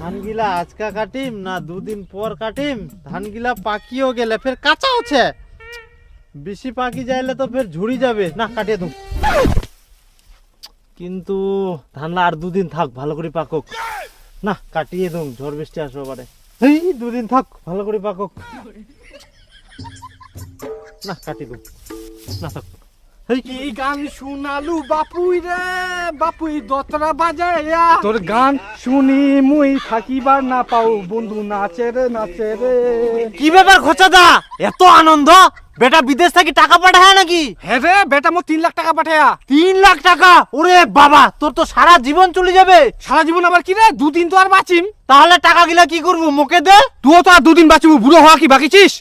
ধানগিলা আজকা কাটিম না দুদিন পর কাটিম, ধানগিলা পাকিও গেলে ফের কাঁচা হচ্ছে, বেশি পাকি যাইলে তো ফের ঝুড়ি যাবে না, কাটিয়ে দু। কিন্তু ধানলা আর দুদিন থাক, ভালো করে পাকক না, কাটিয়ে দু, ঝড় বৃষ্টি আসবে পারে। এই দুদিন থাক, ভালো করে পাকক না, কাটিয়ে দু না থাক। কি গান শুনালু বাপুই রে, বাপুই দতরা বাজায়া, তোর গান শুনি মুই থাকিবার না পাও, বন্ধু নাচে রে নাচে রে। কি ব্যাপার খোঁচাদা, এত আনন্দ? বেটা বিদেশ থেকে টাকা পাঠায় নাকি? হ্যাঁ রে বেটা, মো 3 লাখ টাকা পাঠায়া। 3 লাখ টাকা? ওরে বাবা, তোর তো সারা জীবন চলে যাবে। সারা জীবন আবার কি রে, 2 দিন তো আর বাঁচিম। তাহলে টাকা গিলা কি করবো, মুখে দে। তুইও তো আর 2 দিন বাঁচিব, বুড়ো হওয়া কি বাকিছিস?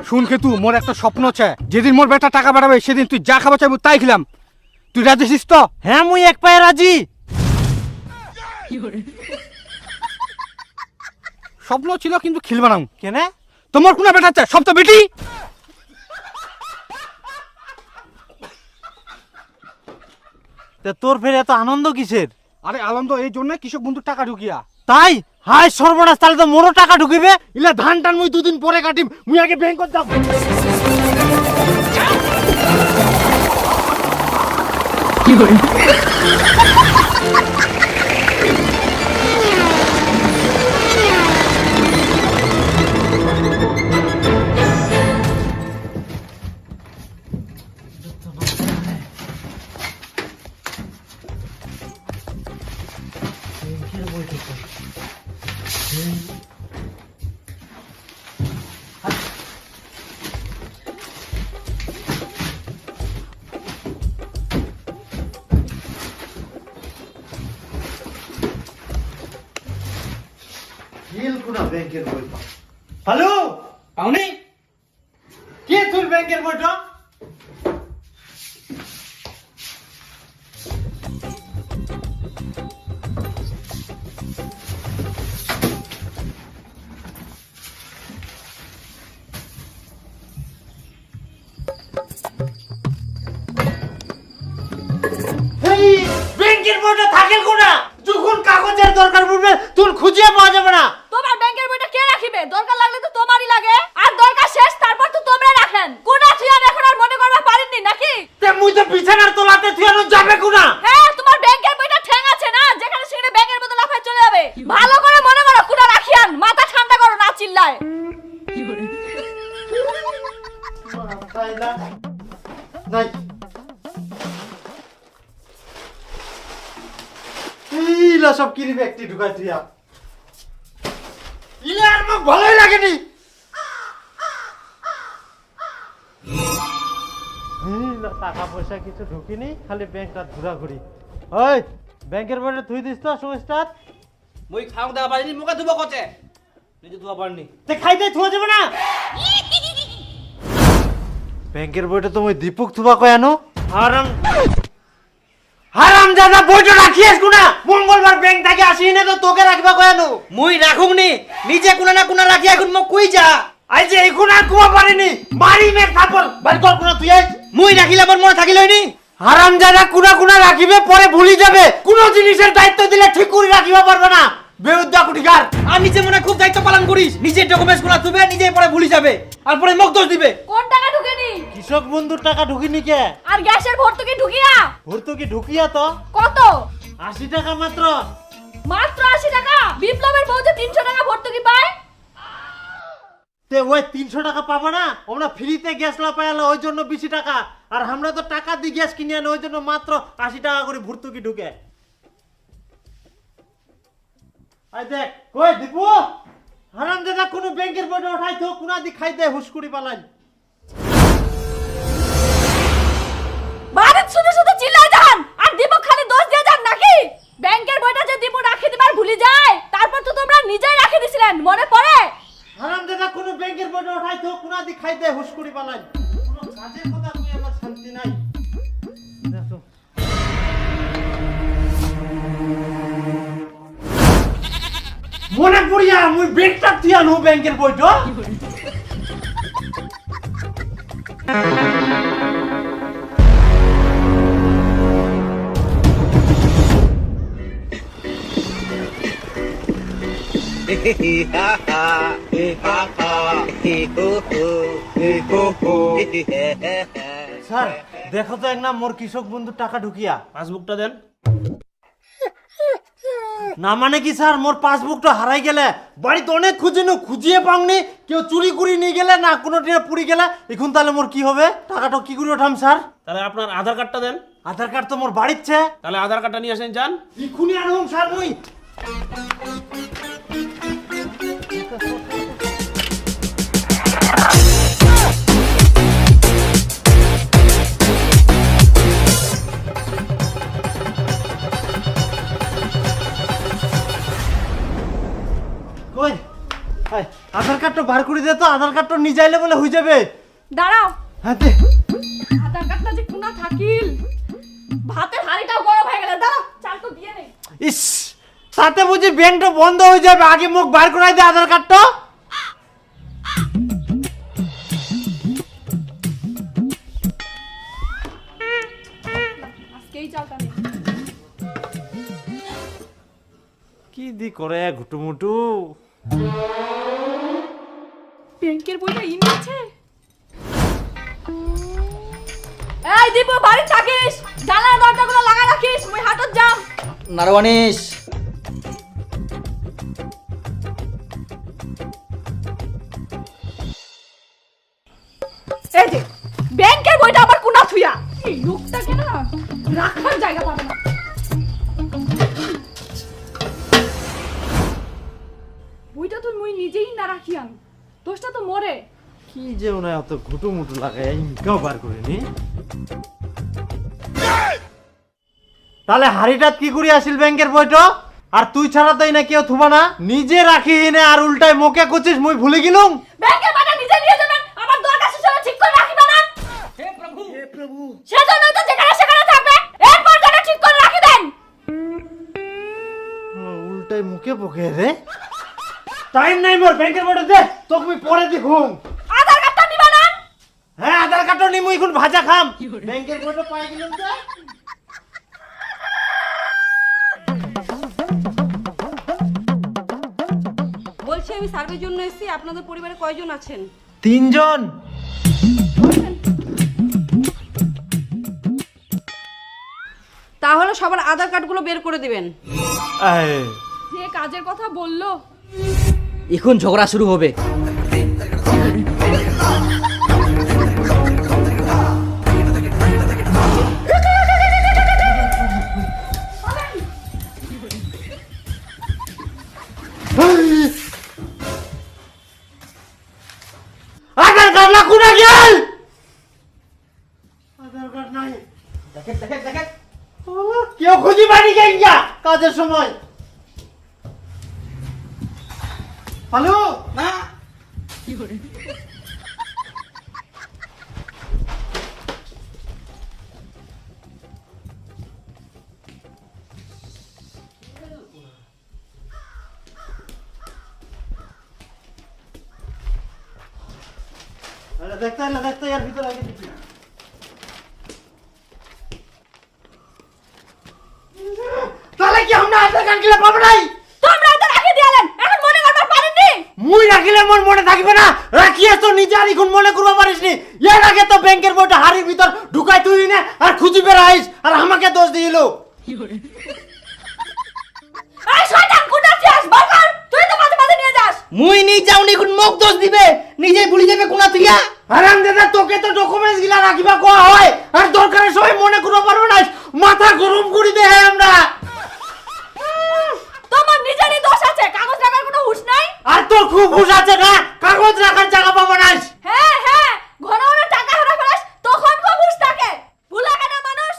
শুন খেতু, মোর একটা স্বপ্ন আছে, যেদিন মোর বেটা টাকা পাঠাবে সেদিন তুই যা খাবার চাইবো তাই খেলাম। তুই রাজি আছিস তো? হ্যাঁ, মুই এক পায়ে রাজি। স্বপ্ন ছিল কিন্তু খেলবা না। কেনে? তোমার কোন বেটা আছে? সব তো বেটি। তোর ফের এত আনন্দ কিসের? আরে আনন্দ এই জন্য কৃষক বন্ধু টাকা ঢুকিয়া। তাই? হাই সর্বনাশ, তাহলে তো মোরও টাকা ঢুকিবে। ইলা ধান টান মুই 2 দিন পরে কাটিম, মুই আগে ব্যাংকত যাব। কি করি? ব্যাংকের বই। হ্যালো পাউনি, কে তোর ব্যাংকের বইটা? ব্যাংকের বইটা থাকে কোনা? যখন কাগজের দরকার পড়বে তুই খুঁজে পাওয়া যাবে না। তোমার ব্যাংকের বইটা কে রাখিবে? দরকার লাগলে তো তোমারই লাগে, আর দরকার শেষ তারপর তো তোমরা রাখেন। কোনা তুই আমি এখন আর মনে করবা পারেননি নাকি? তে মুই তো বিছানার তলাতে থিয়ানো যাবে কোনা? হ্যাঁ, তোমার ব্যাংকের বইটা ঠ্যাং আছে না, যেখানে সেখানে ব্যাংকের বদল লাফায় চলে যাবে। ভালো করে মনে করো, কোনা রাখিয়ান, মাথা ঠান্ডা করো, না চিল্লায়। নাই ইলা সব কিনি ব্যক্তি ঢুকাই দিয়া, ইলা আর মোক ভালোই লাগেনি। টাকা পয়সা কিছু ঢুকিনি, খালি ব্যাংকটা ঘোরাঘুরি। ওই ব্যাংকের বইটা থুই দিস তো সুস্টার। মই খাও দা পারিনি, মুখে ধুব কতে নিজে ধোয়া পারনি। তে খাইতে থুয়া যাবে না? ব্যাংকের বইটা তো মই দীপক থুবা কয় আনো। হারাম হারাম দাদা, বইটা রাখিয়েছ কোনা? মঙ্গলবার ব্যাংক থেকে আসি না তো তোকে রাখবা কয় আনো? মুই রাখুক নি, নিজে কোনা না কোনা রাখি এখন মোক কই যা। আই যে এখন আর কুয়া পারিনি, মারি মে থাপড় বাড়ি কর কোনা তুই। মুই রাখিলে আমার মনে থাকিলই নি। হারাম দাদা, কোনা কোনা রাখিবে পরে ভুলি যাবে, কোন জিনিসের দায়িত্ব দিলে ঠিক করে রাখিবা পারবে না, বেউদ্দা কুটিকার। আর নিজে মনে খুব দায়িত্ব পালন করিস, নিজে ডকুমেন্টস গুলা তুবে, নিজে পরে ভুলি যাবে, আর পরে মোক দোষ দিবে। কোন টাকা ঢুকেনি? কৃষক বন্ধুর টাকা ঢুকিনি কে? আর গ্যাসের ভর্তুকি ঢুকিয়া? ভর্তুকি ঢুকিয়া তো কত? 80 টাকা মাত্র। মাত্র 80 টাকা? বিপ্লবের বউ যে 300 টাকা ভর্তুকি পায়। তে ওই 300 টাকা পাবো না? আমরা ফ্রিতে গ্যাস লা পাইলা, ওই জন্য 20 টাকা, আর আমরা তো টাকা দিয়ে গ্যাস কিনে আনি, ওই জন্য মাত্র 80 টাকা করে ভর্তুকি ঢুকে। আই দেখ কই দীপু, হারাম দাদা কোন ব্যাংকের বইটা উঠাই তো কোনা দি খাই দে, হুসকুড়ি পালাই। বারের শুধু শুধু চিল্লাই যান, আর দীপক খালি দোষ দিয়ে যান নাকি? ব্যাংকের বইটা যে দীপক রাখি দিবার ভুলি যায়, তারপর তো তোমরা নিজেই রাখি দিছিলেন, মনে পড়ে? হারাম দাদা কোন ব্যাংকের বইটা উঠাই তো কোনা দি খাই দে, হুসকুড়ি পালাই। কোন কাজের কথা কই আমার শান্তি নাই। দেখো মনে পড়িয়া মুই ব্যাংকটা দিয়া নো, ব্যাংকের বইটা স্যার দেখো তো এক না মোর কৃষক বন্ধু টাকা ঢুকিয়া। পাসবুকটা দেন। না মানে কি স্যার, মোর পাসবুকটা হারাই গেলে বাড়িতে অনেক খুঁজিয়ে পাওনি, কেউ চুরি করে নিয়ে গেলে না কোনো টিয়া পুড়ি গেলে, এখন তাহলে মোর কি হবে? টাকাটা কি করে ওঠাম স্যার? তাহলে আপনার আধার কার্ডটা দেন। আধার কার্ড তো মোর বাড়িচ্ছে। তাহলে আধার কার্ডটা নিয়ে আসেন যান। এখুনি আনুম স্যার মুই। কই আয়, আধার কার্ডটা বার করে দে তো, আধার কার্ডটা নিয়ে যাইলে বলে হয়ে যাবে। দাঁড়াও, হ্যাঁ দে। আধার কার্ডটা যে কোনা থাকিল, ভাতের হাঁড়িটাও গরম হয়ে গেল। দাঁড়াও, চাল তো দিয়ে নেই। ইস, সাথে বুঝি ব্যাংকটা বন্ধ হয়ে যাবে, আগে মুখ বার করাই দে আধার কার্ডটা। আজকেই চালটা নেই। কি দি করে ঘুটুমুটু। ব্যাংকের বইটা ইনি আছে। এই দীপু, বাড়ি থাকিস, জানালা দরজাগুলো লাগা রাখিস, মুই হাটত যাম। নারওয়ানিস। এই যে ব্যাংকের বইটা আবার কোনা থুইয়া, এই লোকটাকে না রাখার জায়গা পাবে না। বইটা তো মুই নিজেই না রাখিয়াম, দোষটা তো মরে। কি যে ওনায় অত ঘুটুমুটু লাগাই ইনকাও বার করিনি। তাহলে হাড়িটাত কি করে আসিল ব্যাংকের বইটা? আর তুই ছাড়া তো না কেউ থুবা না, নিজে রাখি নে আর উল্টায় মোকে কছিস মুই ভুলে গেলুম। ব্যাংকের বইটা নিজে নিয়ে যাবেন, আমার দরকার শেষ হলে ঠিক করে রাখিবা না। হে প্রভু, হে প্রভু। সেজন্য তো যেখানে সেখানে থাকবে, এরপর যেটা ঠিক করে রাখি দেন। উল্টায় মুখে বকে রে। টাইম নাই মোর, ব্যাংকের বইটা দে, তোকে আমি পরে দেখুম। আধার কার্ডটা নিবা না? হ্যাঁ আধার কার্ডটা নিমু, এখন ভাজা খাম। ব্যাংকের বইটা পাই গেলাম তো। বলছি আমি সার্ভের জন্য এসেছি, আপনাদের পরিবারে কয়জন আছেন? 3 জন। তাহলে সবার আধার কার্ডগুলো বের করে দিবেন। যে কাজের কথা বললো, এখন ঝগড়া শুরু হবে। আধার কার্ড না কোনা গেল? আধার কার্ড নাই। দেখেন দেখেন দেখেন, কেউ খুঁজি বাড়ি গিয়া কাজের সময়। হ্যালো না, দেখতে এর ভিতরে আগে দেখি। তাহলে কি আমরা আধার কার্ড গিলা পাবো নাই? তোমরা তো রাখি দিয়ালেন, এখন মনে করবার পারেননি। মুই রাখিলে মোর মনে থাকবে না, রাখিয়ে তো নিজে আর এখন মনে করবা পারিসনি। এর আগে তো ব্যাংকের বইটা হাড়ির ভিতর ঢুকাই তুই না আর খুঁজি বেড়াইস আর আমাকে দোষ দিল। এই শয়তান কোটা চাস বারবার, তুই তো মাঝে মাঝে নিয়ে যাস। মুই নি যাওনি, এখন মুখ দোষ দিবে, নিজেই ভুলে যাবে কোনা তুইয়া। আরাম দাদা, তোকে তো ডকুমেন্টস গিলা রাখিবা কোয়া হয়, আর দরকারের সময় মনে করবা পারবো না, মাথা গরম করে দে আমরা। তোমার নিজেরই দোষ আছে, কাগজ রাখার কোনো হুঁশ নাই। আর তোর খুব হুঁশ আছে না, কাগজ রাখার জায়গা পাবো না। হ্যাঁ হ্যাঁ, ঘন ঘন টাকা হারা ফেলাস, তখন খুব হুঁশ থাকে। ভুলা কেন মানুষ?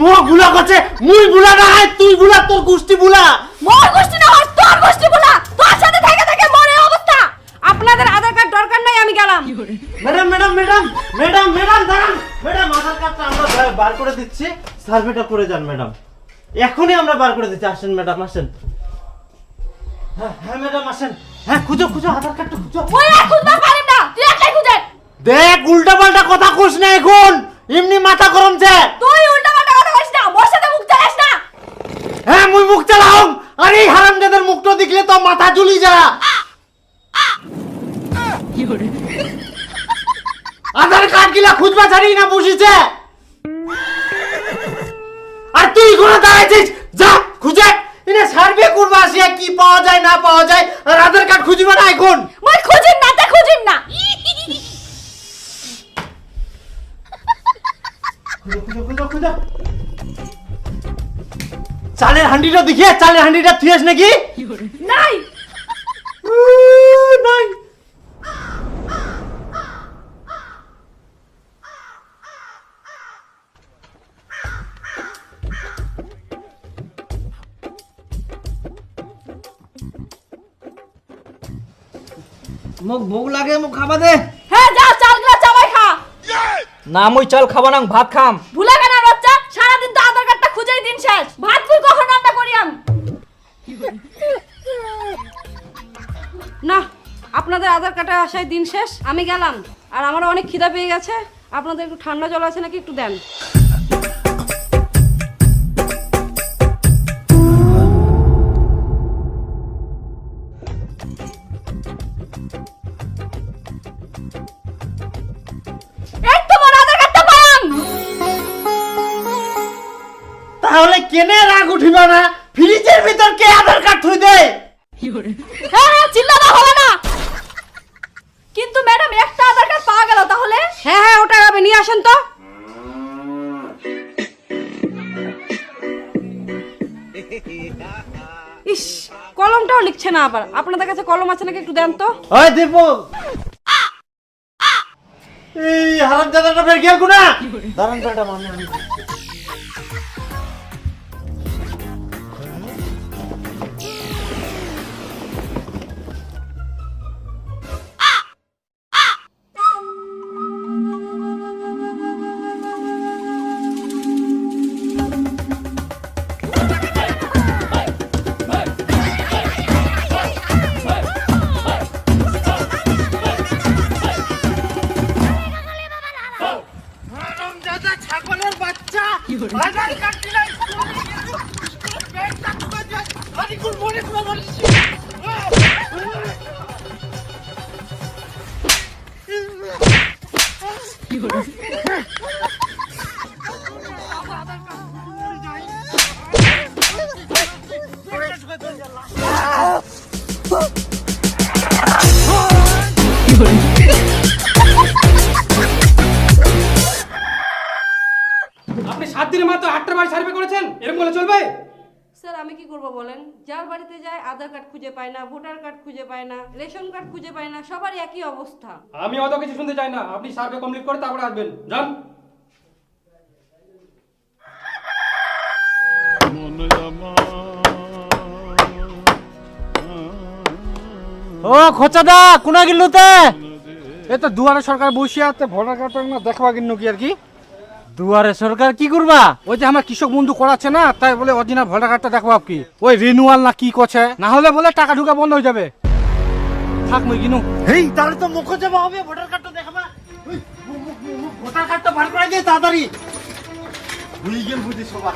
মো ভুলা করছে, মুই ভুলা না হয় তুই ভুলা, তোর গোষ্ঠী ভুলা। মোর গোষ্ঠী না হয় তোর গোষ্ঠী ভুলা, তোর সাথে থেকে থেকে মনে অবস্থা। আপনাদের আধার কার্ড দরকার নাই, আমি গেলাম। Madam madam madam madam madam দাঁড়ান ম্যাডাম, আধার কার্ডটা আমরা বার করে দিচ্ছি, সার্ভেটা করে যান ম্যাডাম। এখনই আমরা বার করে দিচ্ছি, আসেন ম্যাডাম আসেন। হ্যাঁ হ্যাঁ ম্যাডাম আসেন। হ্যাঁ খুঁজো খুঁজো, আধার কার্ডটা খুঁজো। ওই আর খুঁজতে পারিম না, তুই একাই খুঁজে। দেখ উল্টা পাল্টা কথা কইস না, এখন এমনি মাথা গরমছে। তুই উল্টা পাল্টা কথা বলিস না, মোর সাথে মুখ চালাস না। হ্যাঁ মুই মুখ চালাও আর এই হারামজাদার মুখটা দেখলে তো মাথা ঝুলি যা আধার কার্ড গিলা খুঁজবা ছাড়ি না বসিছে আর তুই কোন দাঁড়াইছিস যা খুঁজে এনে সার্ভে করবা আসিয়া কি পাওয়া যায় না পাওয়া যায় আর আধার কার্ড খুঁজিবা না এখন মই খুঁজিম না তে খুঁজিম না। খুঁজো চালের হান্ডিটা দেখিয়ে চালের হান্ডিটা থুয়েছ নাকি নাই নাই মোক ভোক লাগে মোক খাবা দে। হ্যাঁ যা চালগুলা চাবাই খা। না মই চাল খাবা না ভাত খাম। ভুলে গেল বাচ্চা সারাদিন তো আধার কার্ডটা খুঁজেই দিন শেষ ভাত তুই কখন রান্না করিয়াম। না আপনাদের আধার কার্ডে আসায় দিন শেষ, আমি গেলাম। আর আমারও অনেক খিদা পেয়ে গেছে, আপনাদের একটু ঠান্ডা জল আছে নাকি একটু দেন। এই তো মোর আধার কার্ডটা পাম। তাহলে কেনে রাগ উঠিবা না ফ্রিজের ভিতর কে আধার কার্ড থুই দে হ্যাঁ হ্যাঁ চিল্লানো হবে না। কিন্তু ম্যাডাম একটা আধার কার্ড পাওয়া গেল তাহলে। হ্যাঁ হ্যাঁ ওটা হবে, নিয়ে আসেন তো। ইস কলমটাও লিখছে না আবার। আপনাদের কাছে কলম আছে নাকি একটু দেন তো। ওই দীপু এই হারামজাদাটা বের গেল কোনা দাঁড়ান বেটা মানে আমি আপনি 7 দিনের মাত্র 8টা বাড়ি সার্ভে করেছেন, এরকম বলে চলবে? স্যার আমি কি করব বলেন, যার বাড়িতে যায় আধার কার্ড খুঁজে পায় না, ভোটার কার্ড খুঁজে পায় না, রেশন কার্ড খুঁজে পায় না, সবারই একই অবস্থা। আমি অত কিছু শুনতে চাই না, আপনি সার্ভে কমপ্লিট করে তারপরে আসবেন। যান। ও খোঁচাদা কোনা গিলুতে এই তো দুয়ারে সরকার বসে আছে, ভোটার কার্ড না দেখবা কিন্ন কি আর কি। দুয়ারে সরকার কি করবা ওই যে আমার কৃষক বন্ধু করাচ্ছে না, তাই বলে অরিজিনাল ভোটার কার্ডটা দেখবা কি ওই রিনিউয়াল না কি করছে, না হলে বলে টাকা ঢুকা বন্ধ হয়ে যাবে। থাক মুই কিনু। হেই তাহলে তো মুখ যাবা হবে ভোটার কার্ডটা দেখাবা ভোটার কার্ডটা বার করে দে তাড়াতাড়ি ভুলি গেল বুঝি সবার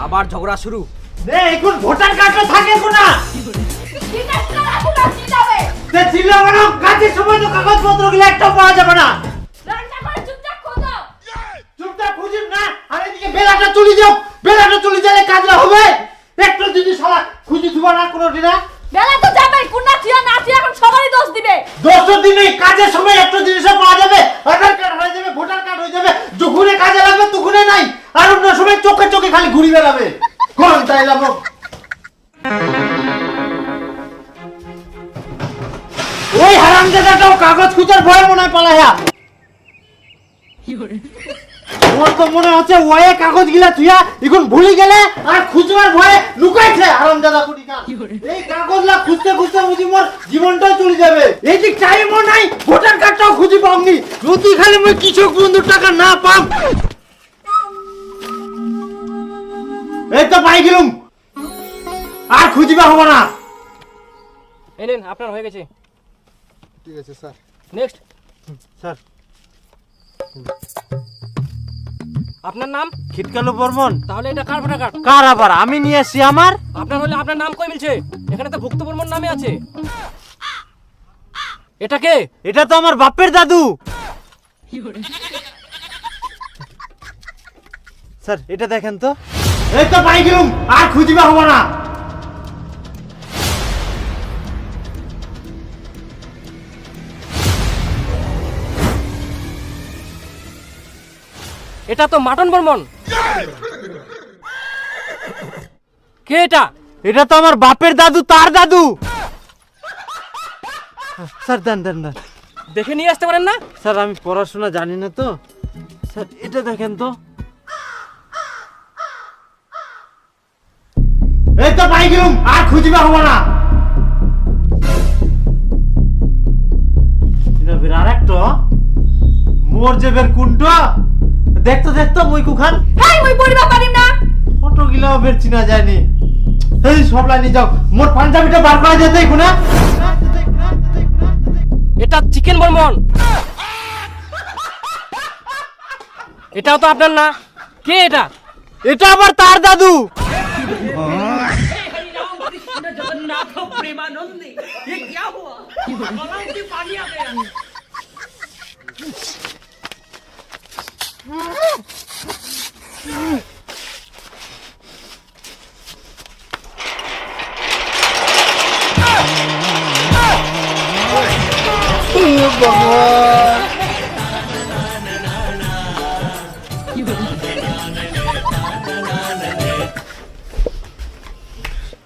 আবার ঝগড়া শুরু। দে এখন ভোটার কার্ডটা থাকে কোনা ঠিক আছে না রাখুন আর চিল্লাবে। তে চিল্লাবে না কাজের সময় তো কাগজপত্র গুলো একটা পাওয়া যাবে না রান্না করে চুপচাপ খোঁজো। চুপচাপ খুঁজিম না আর এদিকে বেলাটা চলে যাও বেলাটা চলে গেলে কাজটা হবে একটু যদি সবার খুঁজি থুবা না কোনো দিনা বেলা তো যাবে কুন্না থিয়া না থিয়া এখন সবারই দোষ দিবে। 10 দিনে কাজের সময় একটা জিনিস পাওয়া যাবে আধার কার্ড হয়ে যাবে ভোটার কার্ড হয়ে যাবে যখনই কাজে লাগবে তখনই নাই আর অন্য সময় চোখে চোখে খালি ঘুরি বেড়াবে কোন তাই লাগো ওই হারামজাদাটাও কাগজ খুঁজার ভয় মনে হয় পালায়া আমার তো মনে হচ্ছে ওয়ে কাগজ গিলা তুইয়া এখন ভুলে গেলে আর খুঁজবার ভয়ে লুকাইছে হারামজাদা কুটিকা এই কাগজলা খুঁজতে খুঁজতে বুঝি মোর জীবনটাও চলে যাবে এই যে টাইমও নাই ভোটার কার্ডটাও খুঁজি পামনি যদি খালি মই কৃষক বন্ধুর টাকা না পাম এই তো পাই গেলুম আর খুঁজিবা হবো না এই নেন আপনার হয়ে গেছে। ঠিক আছে স্যার। নেক্সট। স্যার আপনার নাম? খিটকালু বর্মন। তাহলে এটা কার ভোটার কার্ড? কার আবার? আমি নিয়ে আসি আমার। আপনার হলে আপনার নাম কই মিলছে? এখানে তো ভুক্ত বর্মন নামে আছে। এটা কে? এটা তো আমার বাপের দাদু। স্যার এটা দেখেন তো। এই তো পাই গেলুম, আর খুঁজিবা হবো না। এটা তো মাটন বর্মন। কে এটা? এটা তো আমার বাপের দাদু, তার দাদু। স্যার দেন দেন দেন। দেখে নিয়ে আসতে পারেন না? স্যার আমি পড়াশোনা জানি না তো। স্যার এটা দেখেন তো। এই তো পাই গেলুম, আর খুঁজিবা হবো না। আর একটা মোর জেবের কুন্টো দেখতো দেখতো মই কুখান। হেই মুই পড়িবা পারিম না। ফটো গিলাও বের চিনা যায়নি। এই সব লাইনে যাও, মোর পাঞ্জাবিটা বার করা যেতেই কোনা। এটা চিকেন বর্মন। এটাও তো আপনার না। কে এটা? এটা আবার তার দাদু।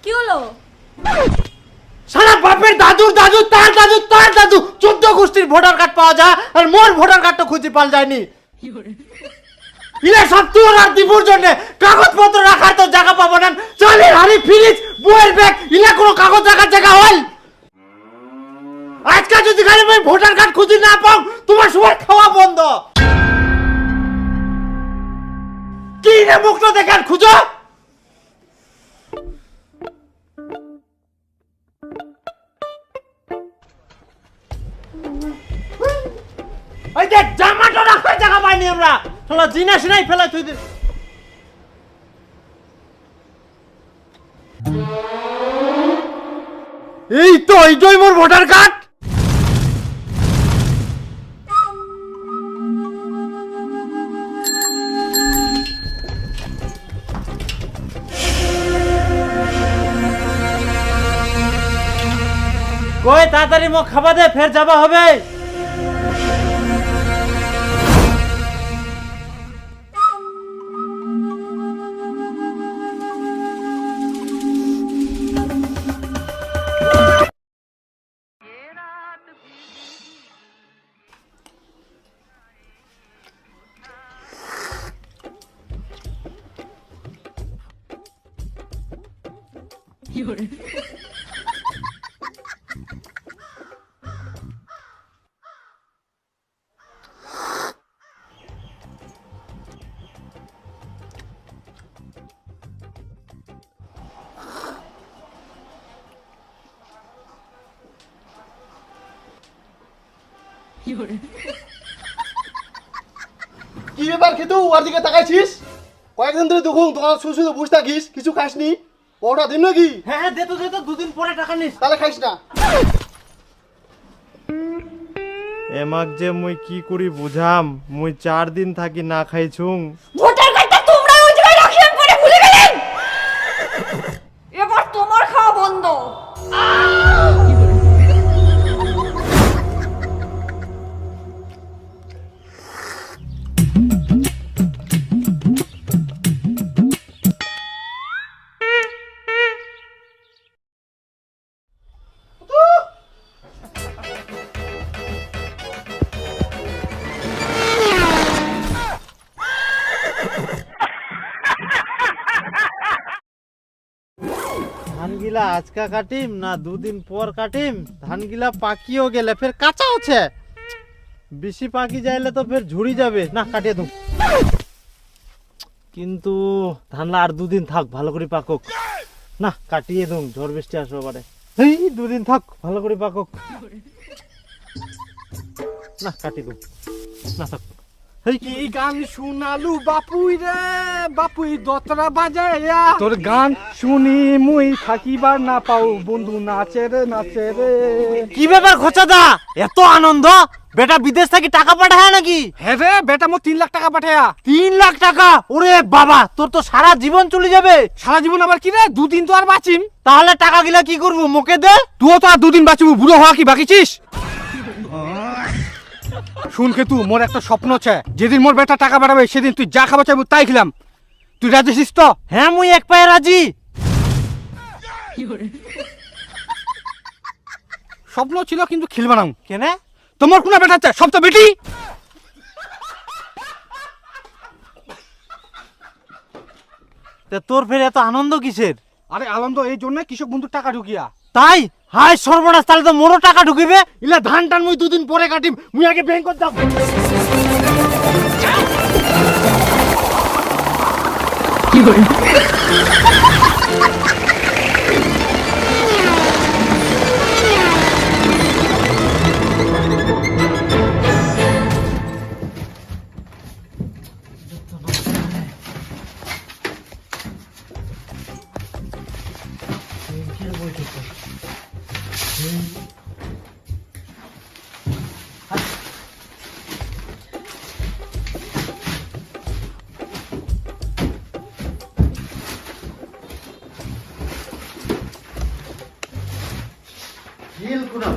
কি হলো? সারা বাপের দাদুর দাদু, তার দাদু, তার দাদু 14 গোষ্ঠীর ভোটার কার্ড পাওয়া যায়, আর মোর ভোটার কার্ডটা খুঁজে পাওয়া যায়নি। ইলেকশন তোর আর দিবুর জন্য কাগজপত্র রাখার তো জায়গা পাবো না। চালের হাড়ি, ফ্রিজ, বইয়ের ব্যাগ, ইলা কোনো কাগজ রাখার জায়গা হয়? আজকে যদি খালি আমি ভোটার কার্ড খুঁজে না পাও, তোমার সবার খাওয়া বন্ধ। কি রে মুখটা দেখার খুঁজো? এই দেখ জামাটা রাখার জায়গা পাইনি আমরা। চলো জিনা সিনাই ফেলা তুই। এই তো এইটাই মোর ভোটার কার্ড। কই তাড়াতাড়ি মোক খাবা দে, ফের যাবা হবে। কি ব্যাপার খেতু ওর দিকে তাকাইছিস? কয়েকদিন ধরে দেখুন দোকান শুধু শুধু বসে থাকিস, কিছু খাসনি। ওটা দিন নাকি? হ্যাঁ হ্যাঁ দে তো দুদিন পরে টাকা নিস। তাহলে খাইস না। এমাক যে মুই কি করি বুঝাম, মুই 4 দিন থাকি না খাইছুং। ভোটার কার্ডটা তোমরা ওই জায়গায় রাখিয়ে পরে ভুলে গেলেন। এবার তোমার খাওয়া বন্ধ। ধানগিলা আজকা কাটিম না 2 দিন পর কাটিম? ধানগিলা পাকিও গেলে ফের কাঁচা আছে, বেশি পাকি যাইলে তো ফের ঝুড়ি যাবে না, কাটিয়ে দু। কিন্তু ধানলা আর 2 দিন থাক, ভালো করে পাকক না, কাটিয়ে দুম, ঝড় বৃষ্টি আসবে পারে। এই 2 দিন থাক, ভালো করে পাকক না, কাটি দুম না, থাক কি গান শুনালু বাপুই রে বাপুই দতরা বাজাইয়া তোর গান শুনি মুই থাকিবার না পাও বন্ধু নাচে রে কি ব্যাপার খোঁচাদা, এত আনন্দ? বেটা বিদেশ থেকে টাকা পাঠায় নাকি? হ্যাঁ রে বেটা মো 3 লাখ টাকা পাঠায়া। 3 লাখ টাকা? ওরে বাবা, তোর তো সারা জীবন চলে যাবে। সারা জীবন আবার কি রে, 2 দিন তো আর বাঁচিম। তাহলে টাকা গিলা কি করবো, মুখে দে। তুইও তো আর 2 দিন বাঁচিবু, বুড়ো হওয়া কি বাকিছিস? শুন খেতু, মোর একটা স্বপ্ন আছে, যেদিন মোর বেটা টাকা পাঠাবে সেদিন তুই যা খাবার চাইবো তাই খেলাম। তুই রাজি আছিস তো? হ্যাঁ, মুই এক পায়ে রাজি। স্বপ্ন ছিল কিন্তু খেলবা না। কেনে? তোমার কোন বেটা আছে? সব তো বেটি। তোর ফের এত আনন্দ কিসের? আরে আনন্দ এই জন্য কৃষক বন্ধু টাকা ঢুকিয়া। তাই? হাই সর্বনাশ, তাহলে তো মোরও টাকা ঢুকিবে। ইলা ধান টান মুই 2 দিন পরে কাটিম, মুই আগে ব্যাংকত যাব। কি করি?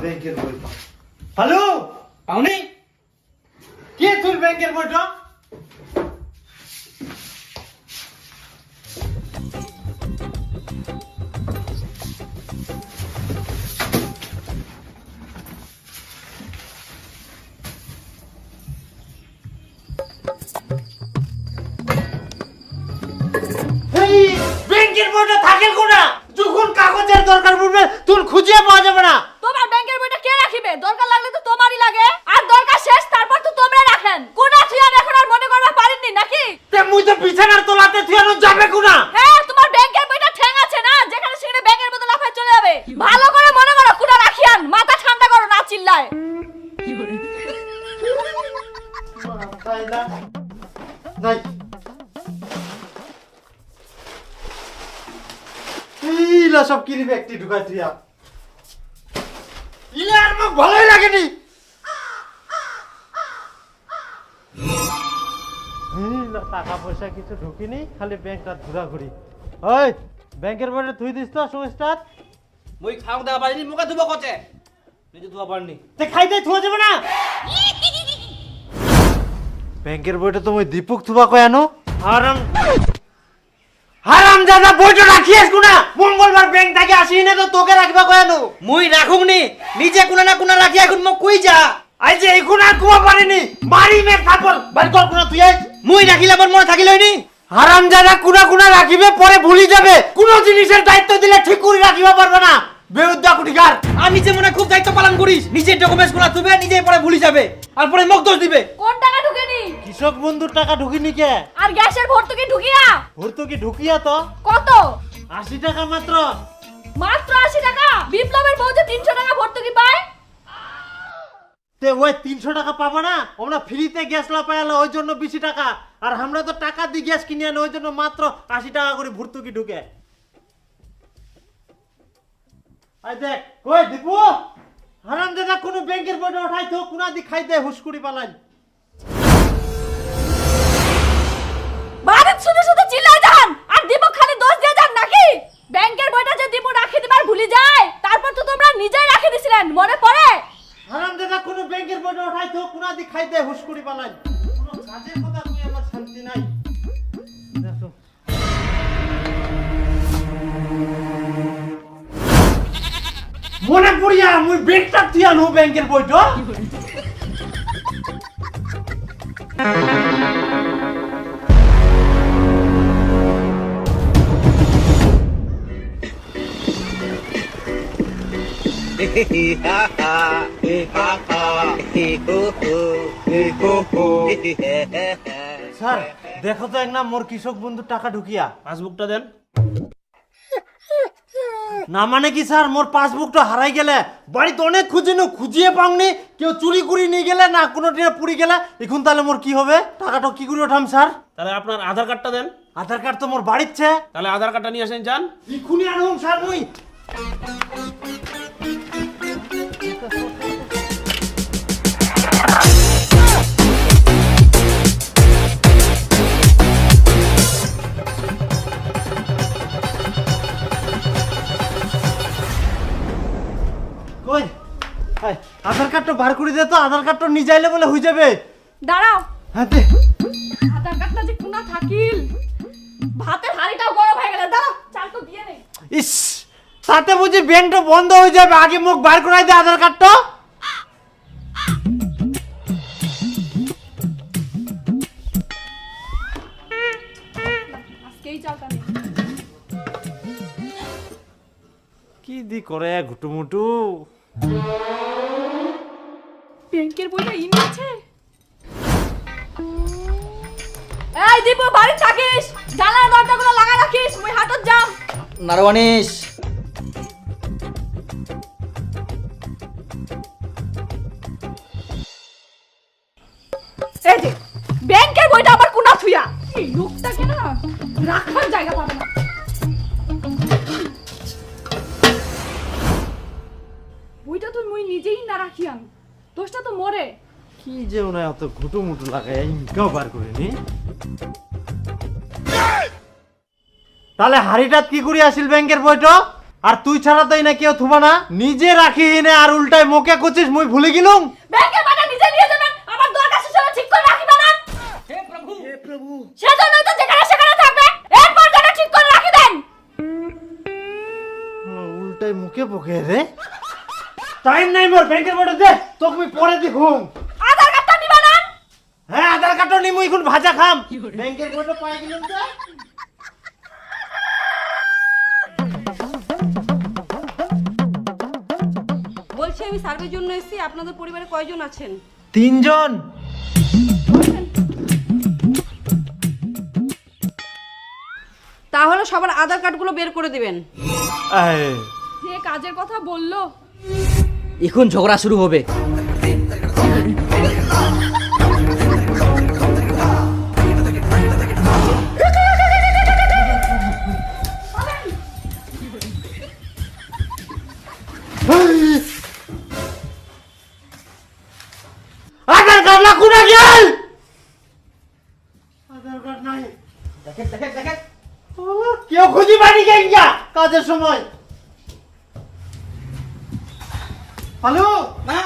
ব্যাংকের বই হ্যালো পাওনি? কে তোর ব্যাংকের বইটা? ব্যাংকের বইটা থাকে কোনা? যখন কাগজের দরকার পড়বে তুই খুঁজে পাওয়া যাবে না। তোমার ব্যাংকের বইটা কে রাখিবে? দরকার লাগলে তো তোমারই লাগে, আর দরকার শেষ তারপর তো তোমরা রাখেন। কোনা থিয়ান এখন আর মনে করবা পারেননি নাকি? তে মুই তো বিছানার তলাতে থিয়ানো যাবে কোনা? হ্যাঁ, তোমার ব্যাংকের বইটা ঠ্যাং আছে না, যেখানে সেখানে ব্যাংকের মতো লাফায় চলে যাবে। ভালো করে মনে করো, কোনা রাখিয়ান, মাথা ঠান্ডা করো, না চিল্লায়। নাই ইলা সব কিরি ব্যক্তি ঢুকাই থিয়া ইলা আর মোক ভালোই লাগেনি। টাকা পয়সা কিছু ঢুকিনি, খালি ব্যাংকটা ঘোরাঘুরি। ওই ব্যাংকের বইটা থুই দিস তো সুস্টার। মুই খাও দা পারিনি, মুখে ধুবো কচে নিজে ধোয়া পারনি। তে খাইতে থুয়া যাবে না। ব্যাংকের বইটা তো মই দীপক থুবা কয়ানো। হারাম জাদা, বইটা রাখিয়াস কোনা? মঙ্গলবার ব্যাংক থেকে আসি না তো তোকে রাখবা কয়ানো? মুই রাখুক নি, নিজে কোনা না কোনা রাখি এখন মোক কই যা। আই যে এখন আর কুয়া পারিনি, মারি মে থাপল বাড়ি কর কোনা তুই। মুই রাখিলে আমার মনে থাকিলই নি। হারাম জাদা, কোনা কোনা রাখিবে পরে ভুলি যাবে। কোন জিনিসের দায়িত্ব দিলে ঠিক করে রাখিবা পারবে না। বেউদ্দা কুটিকার। আর নিজে মনে খুব দায়িত্ব পালন করিস, নিজে ডকুমেন্টস গুলা তুবে, নিজে পরে ভুলি যাবে, আর পরে মোক দোষ দিবে। কোন টাকা ঢুকেনি? কৃষক বন্ধুর টাকা ঢুকিনি কে? আর গ্যাসের ভর্তুকি ঢুকিয়া? ভর্তুকি ঢুকিয়া তো কত? 80 টাকা মাত্র। মাত্র 80 টাকা? বিপ্লবের বউ যে 300 টাকা ভর্তুকি পায়। তে ওই 300 টাকা পাবা না? আমরা ফ্রিতে গ্যাস লা পাইলা, ওই জন্য 20 টাকা। আর আমরা তো টাকা দিয়ে গ্যাস কিনে আনি, ওই জন্য মাত্র 80 টাকা করে ভর্তুকি ঢুকে। আই দেখ কই দীপু, হারাম দাদা কোন ব্যাংকের বইটা উঠাই তো কোনা দি খাই দে হুসকুড়ি পালাই। বারে শুধু শুধু চিল্লাই যান, আর দীপক খালি দোষ দিয়ে যান নাকি? ব্যাংকের বইটা যে দীপক রাখি দিবার ভুলি যায়, তারপর তো তোমরা নিজেই রাখি দিছিলেন, মনে পড়ে? হারাম দাদা কোন ব্যাংকের বইটা উঠাই তো কোনা দি খাই দে হুসকুড়ি পালাই। কোন কাজের কথা কই আমার শান্তি নাই। দেখো মনে পড়িয়া মুই ব্যাংকটা দিয়া নো ব্যাংকের বইটা। স্যার দেখো তো এক না মোর কৃষক বন্ধু টাকা ঢুকিয়া। পাসবুকটা দেন। না মানে কি স্যার, মোর পাসবুকটা হারাই গেলে বাড়িতে অনেক খুঁজিনু, খুঁজিয়ে পাওনি, কেউ চুরি করে নিয়ে গেলে না কোনো টিয়া পুড়ি গেলে, এখন তাহলে মোর কি হবে? টাকাটা কি করে ওঠাম স্যার? তাহলে আপনার আধার কার্ডটা দেন। আধার কার্ড তো মোর বাড়িচ্ছে। তাহলে আধার কার্ডটা নিয়ে আসেন, যান। এখুনি আনুম স্যার মুই। কই হাই, আধার কার্ডটা বার করে দে তো, আধার কার্ডটা নিয়ে যাইলে বলে হয়ে যাবে। দাঁড়াও, হ্যাঁ দে। আধার কার্ডটা যে কোনা থাকিল, ভাতের হাঁড়িটাও গরম হয়ে গেল। দাঁড়াও, চাল তো দিয়ে নেই। ইস, তাতে বুঝি ব্যাংকটা বন্ধ হয়ে যাবে, আগে মুখ বার করাই দে আধার কার্ডটা। আজকেই চালটা নেই। কি দি করে ঘুটুমুটু? ব্যাংকের বইটা ইনি আছে। এই দীপু, বাড়ি থাকিস, জানালা দরজাগুলো লাগা রাখিস, মুই হাটত যাম। নারওয়ানিস, এই যে ব্যাংকের বইটা আবার কোনা থুইয়া, এই লোকটাকে না রাখার জায়গা পাবে না। বইটা তো মুই নিজেই না রাখিয়াম, দোষটা তো মরে। কি যে ওনা এত ঘুটুমুটু লাগাই ইনকাও বার করে নি। তাহলে হাড়িটাত কি করে আসিল ব্যাংকের বইটা? আর তুই ছাড়া তো না কেউ থুবা না, নিজে রাখি নে আর উল্টায় মোকে কুচিস মুই ভুলে গেলুম। ব্যাংকের বইটা নিজে নিয়ে যাবেন, আমার দরকার শেষ হলে ঠিক করে রাখিবা না। হে প্রভু, হে প্রভু। সেজন্যই তো যেখানে সেখানে থাকবে, এরপর যেটা ঠিক করে রাখি দেন। উল্টায় মুখে বকে রে। টাইম নাই মোর, ব্যাংকের বইটা দে, তোকে আমি পরে দেখুম। আধার কার্ডটা নিবা না? হ্যাঁ আধার কার্ডটা নিমু, এখন ভাজা খাম। ব্যাংকের বইটা পাই গেলাম তো। বলছি আমি সার্ভের জন্য এসেছি, আপনাদের পরিবারে কয়জন আছেন? 3 জন। তাহলে সবার আধার কার্ডগুলো বের করে দিবেন। যে কাজের কথা বললো, এখন ঝগড়া শুরু হবে। আধার কার্ড না কোনা গেল? আধার কার্ড নাই। দেখেন দেখেন দেখেন, কেউ খুঁজি বাড়ি গিয়া কাজের সময়। হ্যালো না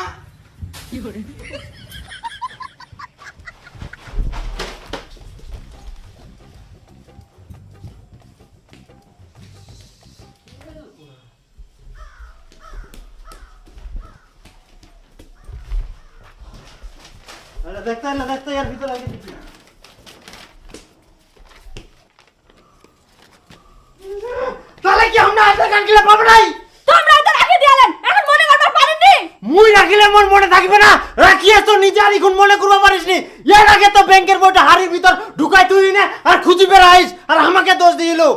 দেখতে না দেখতে এর ভিতরে আগে দেখি। তাহলে কি আমরা আধার কার্ড গিলা পাবো নাই? তোমরা তো রাখি দিয়ালেন, এখন মনে করবার পারেননি। মুই রাখিলে মোর মনে থাকবে না, রাখিয়ে তো নিজে আর এখন মনে করবা পারিস নি। এর আগে তো ব্যাংকের বইটা হাড়ির ভিতর ঢুকাই তুই না আর খুঁজি বেড়াইস আর আমাকে দোষ দিলো।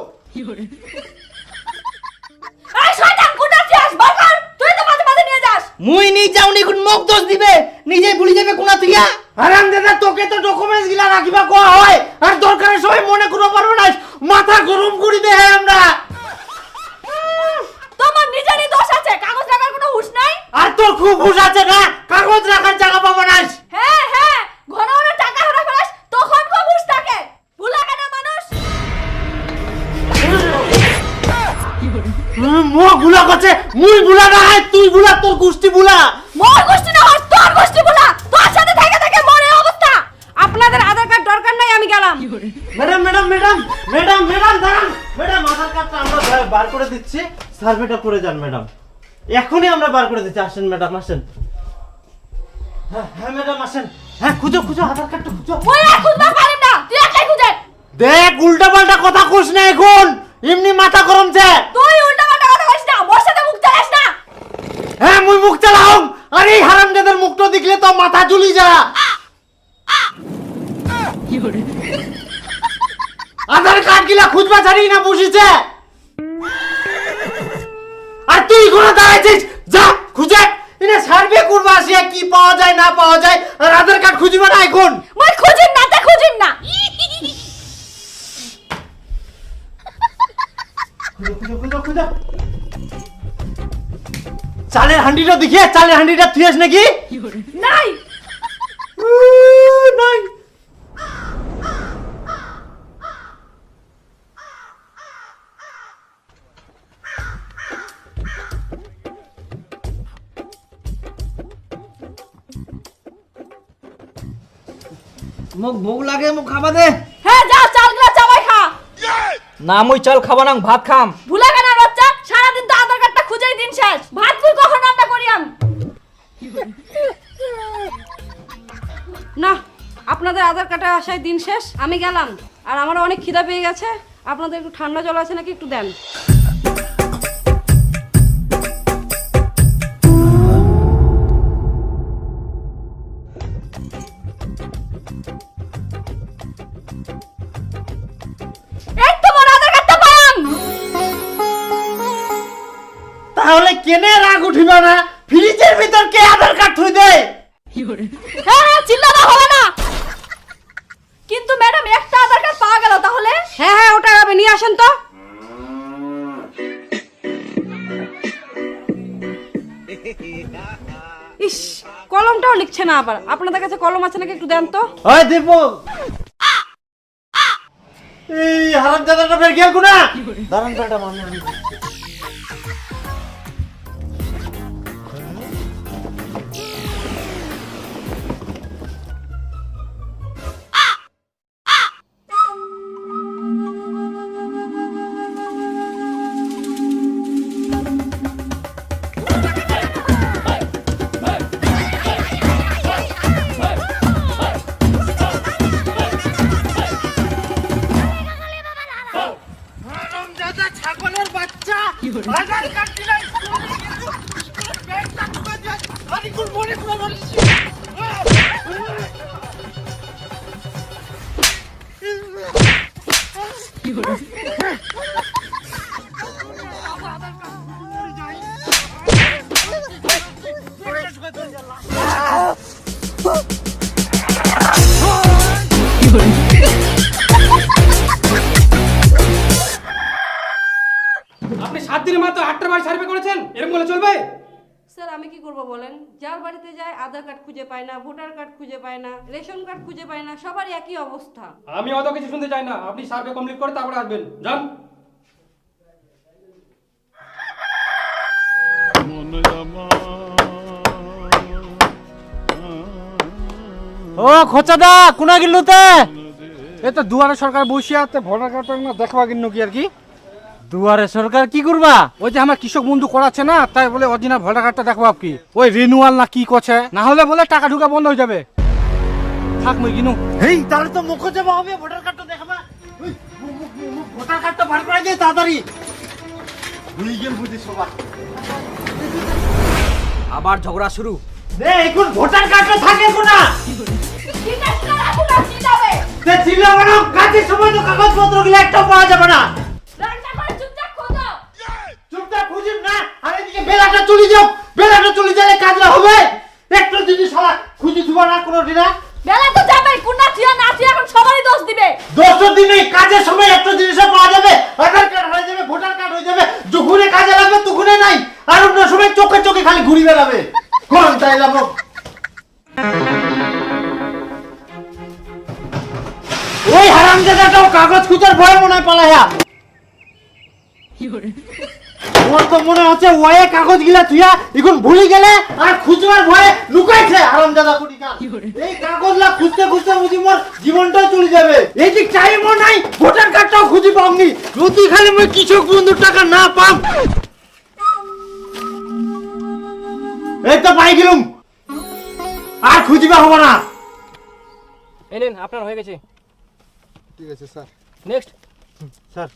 এই শয়তান, কোনটা চাস বাকার? তুই তো মাঝে মাঝে নিয়ে যাস। মুই নি যাওনি, এখন মুখ দোষ দিবে, নিজেই ভুলে যাবে কোনা তুইয়া। আরাম দাদা, তোকে তো ডকুমেন্টস গিলা রাখিবা কোয়া হয় আর দরকারের সময় মনে করবা পারবো না, মাথা গরম করে দে আমরা। তোমার নিজেরই দোষ আছে, কাগজ রাখার কোনো হুঁশ নাই। আর তোর খুব হুঁশ আছে না, কাগজ রাখার জায়গা পাবো না। হ্যাঁ হ্যাঁ, ঘন ঘন টাকা হারা ফেলাস, তখন খুব হুঁশ থাকে। ভুলা কেন মানুষ? মুখ গুলা করছে, মুই বুলা না হয় তুই বুলা, তোর গোষ্ঠী বুলা। মোর গোষ্ঠী না হয় তোর গোষ্ঠী বুলা, তোর সাথে থেকে থেকে মরে অবস্থা। আপনাদের আধার কার্ড দরকার নাই, আমি গেলাম। Madam madam madam madam madam দাঁড়ান ম্যাডাম, আধার কার্ডটা আমরা বার করে দিচ্ছি, সার্ভেটা করে যান ম্যাডাম। এখনই আমরা বার করে দিচ্ছি, আসেন ম্যাডাম আসেন। হ্যাঁ হ্যাঁ ম্যাডাম আসেন। হ্যাঁ খুঁজো খুঁজো আধার কার্ডটা খুঁজো। ওই আর খুঁজবা পারিম না, তুই একলাই খুঁজে। দেখ উল্টা পাল্টা কথা কইস না এখন, এমনি মাথা গরমছে। তুই উল্টা পাল্টা কথা কইস না, মোর সাথে মুখ চালাস না। হ্যাঁ মুই মুখ চালাও, আর এই হারামজাদার মুখটা দেখলে তো মাথা ঝুলি যা। আধার কার্ড গিলা খুঁজবা ছাড়ি না বসিছে। তুই কোনো দাঁড়াইছিস? যা খুঁজে এনে সার্ভে করবা, আসিয়া কি পাওয়া যায় না পাওয়া যায়, আর আধার কার্ড খুঁজিবা না এখন। মই খুঁজিম না তে খুঁজিম না। খুঁজো। চালের হান্ডিটা দেখিয়ে, চালের হান্ডিটা থুয়েছ নাকি? নাই। নাই। মুখ ভোগ লাগে, মুখ খাবা দে। হ্যাঁ যা চালগুলা চাবাই খা। না মুই চাল খাবা না, ভাত খাম। ভুলে গেনা বাচ্চা, সারাদিন তো আধার কার্ডটা খুঁজেই দিন শেষ। ভাত ফুল কখন রান্না করিয়াম? না, আপনাদের আধার কার্ডে আসায় দিন শেষ, আমি গেলাম। আর আমারও অনেক খিদা পেয়ে গেছে, আপনাদের একটু ঠান্ডা জল আছে নাকি একটু দেন। এই তো মোর আধার কার্ডটা পাম। তাহলে কেনে রাগ উঠিবা না? ফ্রিজের ভিতর কে আধার কার্ড থুই দেয়? হ্যাঁ চিল্লাবা হবে না। কিন্তু ম্যাডাম একটা আধার কার্ড পাওয়া গেল, তাহলে? হ্যাঁ ওটা হবে, নিয়ে আসেন তো। ইস, কলমটাও লিখছে না আবার। আপনাদের কাছে কলম আছে নাকি একটু দেন তো। ওই দেবো, এই হারামজাদাটা ফের গেল কোনা? দাঁড়ান ম্যাডাম, আমি আপনি 7 দিনের মাত্র 8টা বাড়ি সার্ভে করেছেন, এরকম বলে চলবে? স্যার আমি কি করব বলেন, যার বাড়িতে যায় আধার কার্ড খুঁজে পায় না, ভোটার কার্ড খুঁজে পায় না, রেশন কার্ড খুঁজে পায় না, সবারই একই অবস্থা। আমি অত কিছু শুনতে চাই না, আপনি সার্ভে কমপ্লিট করে তারপরে আসবেন, যান। ও খোঁচাদা কোনা গিলুতে? এ তো দুয়ারে সরকার বসিয়া আছে, ভোটার কার্ডটা না দেখবা কিন্ন কি আর কি। দুয়ারে সরকার কি করবা? ওই যে আমার কৃষক বন্ধু করাচ্ছে না, তাই বলে অরিজিনাল ভোটার কার্ডটা দেখবা কি। ওই রিনিউয়াল না কি করছে, না হলে বলে টাকা ঢুকা বন্ধ হয়ে যাবে। থাক মুই কিনু। এই তাহলে তো মুখ যাবা হবে, ভোটার কার্ডটা দেখাবা। ওই ভোটার কার্ডটা বার করে দে তাড়াতাড়ি। ভুলে গেল বুঝি সবার। আবার ঝগড়া শুরু। রে এখন ভোটার কার্ডটা থাকে কোনা? ঠিক আছে না, রাখুন না, কি যাবে? তে চিল্লা বানো, কাজের সময় তো কাগজপত্র গুলো একটাও পাওয়া যাবে না। রান্না করে চুপচাপ খোঁজো। চুপচাপ খুঁজিম না, আর এদিকে বেলাটা চলে যাও। বেলাটা চলে গেলে কাজটা হবে। একটা যদি সারা খুঁজি দিবা না কোনো দিনা। বেলা তো যাবে, কোনটা থিয়া না থিয়া এখন সবারই দোষ দিবে। 10 দিনে কাজের সময় একটা জিনিসও পাওয়া যাবে, আধার কার্ড হয়ে যাবে, ভোটার কার্ড হয়ে যাবে, যখনই কাজে লাগবে তখনই নাই, আর অন্য সময় চোখে চোখে খালি ঘুরি বেড়াবে। কোন তাই লাভ? ওই হারামজাদাটাও কাগজ খুঁজার ভয় মনে হয় পালায়া। ওর তো মনে হচ্ছে ওয়ে কাগজ গিলা তুইয়া এখন ভুলে গেলে আর খুঁজবার ভয়ে লুকাইছে হারামজাদা কুটিকা। এই কাগজলা খুঁজতে খুঁজতে বুঝি মোর জীবনটাও চলে যাবে। এই যে টাইমও নাই, ভোটার কার্ডটাও খুঁজি পাওনি। যদি খালি মই কৃষক বন্ধুর টাকা না পাম। এই তো পাই গেলুম, আর খুঁজিবা হবো না। এই নিন, আপনার হয়ে গেছে। ঠিক আছে স্যার। নেক্সট। স্যার,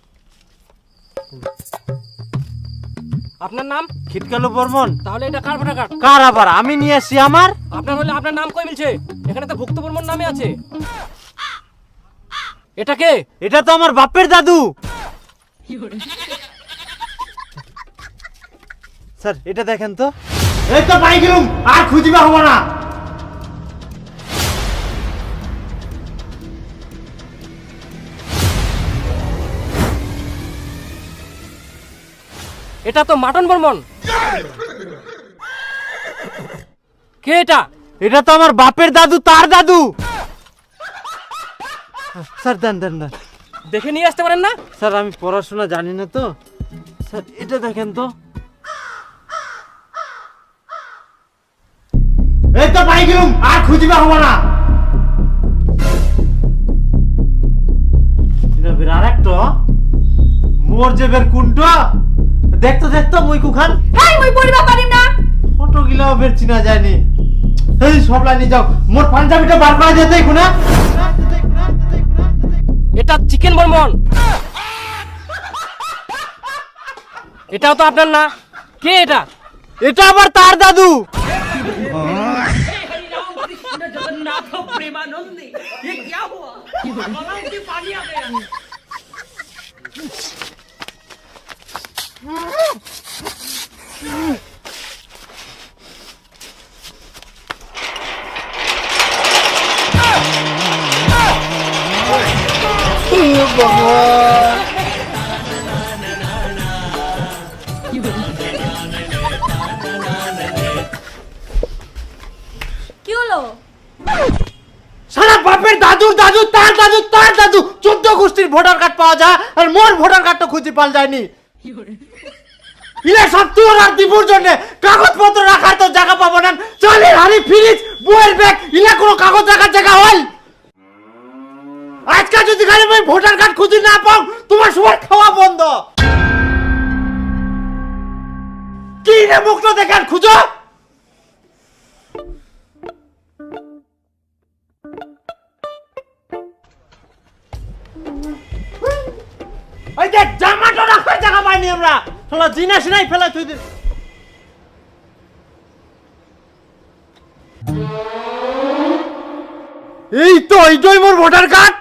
আপনার নাম? খিটকালু বর্মন। তাহলে এটা কার ভোটার কার্ড? কার আবার? আমি নিয়ে আসছি আমার। আপনার হলে আপনার নাম কই মিলছে? এখানে তো ভুক্ত বর্মন নামে আছে। এটা কে? এটা তো আমার বাপের দাদু। স্যার এটা দেখেন তো। এই তো পাই গেলুম, আর খুঁজিবা হবো না। এটা তো মাটন বর্মন। কে এটা? এটা তো আমার বাপের দাদু, তার দাদু। স্যার দেন দেন দেন। দেখে নিয়ে আসতে পারেন না? স্যার আমি পড়াশোনা জানি না তো। স্যার এটা দেখেন তো। এই তো পাই গেলুম, আর খুঁজিবা হবো না। এটা বিরাট একটা মোর জেবের কুন্টো। দেখতো দেখতো মুই কুখান হেই মুই পড়িবা পারিম না। ফটো গিলাও বের চিনা যায়নি। এই সবলা নিয়ে যাও, মোর পাঞ্জাবিটা বার করা যেতে খুনা। এটা চিকেন বর্মন। এটাও তো আপনার না। কে এটা? এটা আবার তার দাদু। কি হলো? সারা বাপের দাদু দাদু তার দাদু তার দাদু 14 গোষ্ঠীর ভোটার কার্ড পাওয়া যায়, আর মোর ভোটার কার্ডটা খুঁজে পাওয়া যায়নি। ইলেকশন তোর আর দিবুর জন্য কাগজপত্র রাখার তো জায়গা পাবো না। চালের হাড়ি, ফ্রিজ, বইয়ের ব্যাগ, ইলা কোনো কাগজ রাখার জায়গা হয়? আজকে যদি খালি আমি ভোটার কার্ড খুঁজে না পাও, তোমার সবার খাওয়া বন্ধ। কি রে মুখটা দেখান খুঁজো। ওই দেখ জামাটা রাখার জায়গা পাইনি আমরা। তোরা জিনিস নাই ফেলা তুই। এই তো এইটাই মোর ভোটার কার্ড।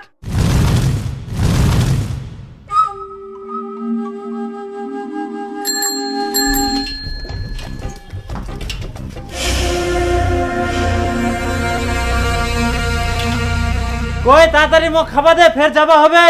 কই তাড়াতাড়ি মোক খাবা দে, ফের যাবা হবে।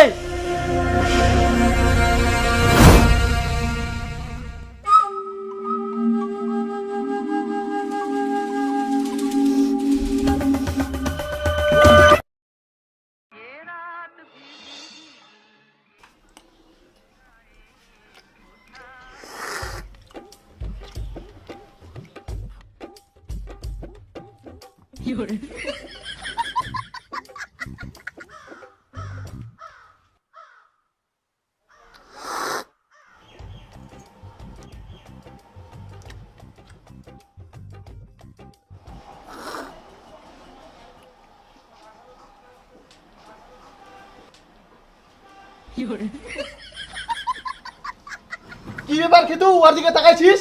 কি ব্যাপার খেতু ওর দিকে তাকাইছিস?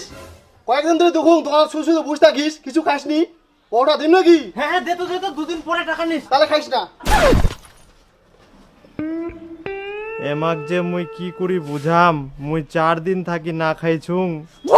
কয়েকদিন ধরে দেখুন দোকান শুধু শুধু বসে থাকিস, কিছু খাসনি। ওটা দিন নাকি? হ্যাঁ হ্যাঁ দে তো দুদিন পরে টাকা নিস। তাহলে খাইস না। এমাক যে মুই কি করি বুঝাম, মুই 4 দিন থাকি না খাইছুং। ও